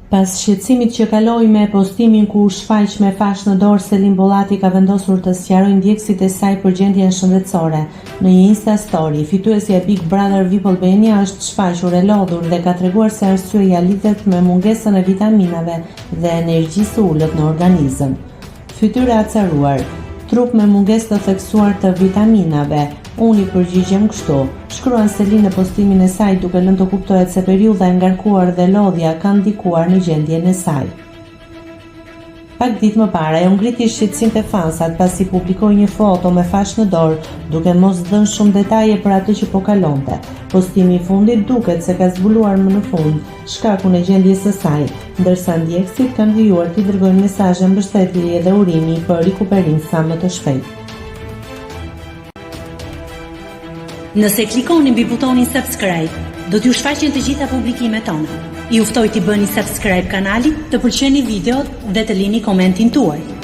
Pas shqetësimit që kaloi me postimin ku u shfaq me fash në dorë, Selim Bollati ka vendosur të sqarojë ndjekësit e saj për gjendjen shëndetësore. Në një Insta story, fituesja e Big Brother VIP Albania është shfaqur e lodhur dhe ka treguar se arsyeja lidhet me mungesën e vitaminave dhe energjisë ulët në organizëm. Fytyra e acaruar, trup me mungesë të theksuar të vitaminave. Unë i përgjigjem kështu, shkruan Selin në postimin e saj duke lënë të kuptohet se periudha e ngarkuar dhe lodhja kanë ndikuar në gjendjen e saj. Pak ditë më para, e ngriti shqetësim te fansat pasi publikoi një foto me fash në dorë, duke mos dhënë shumë detaje për atë që po kalonte. Postimi i fundit duket se ka zbuluar më në fund shkakun e gjendjes së saj, ndërsa ndjekësit kanë vijuar t'i dërgojnë mesazhe mbështetjeje dhe urimi për rikuperim sa më të shpejtë. Nëse klikoni mbi butonin subscribe, do t'ju shfaqen të gjitha publikimet tona. Ju ftoj t'i bëni subscribe kanalit, të pëlqeni videot dhe të lini komentin tuaj.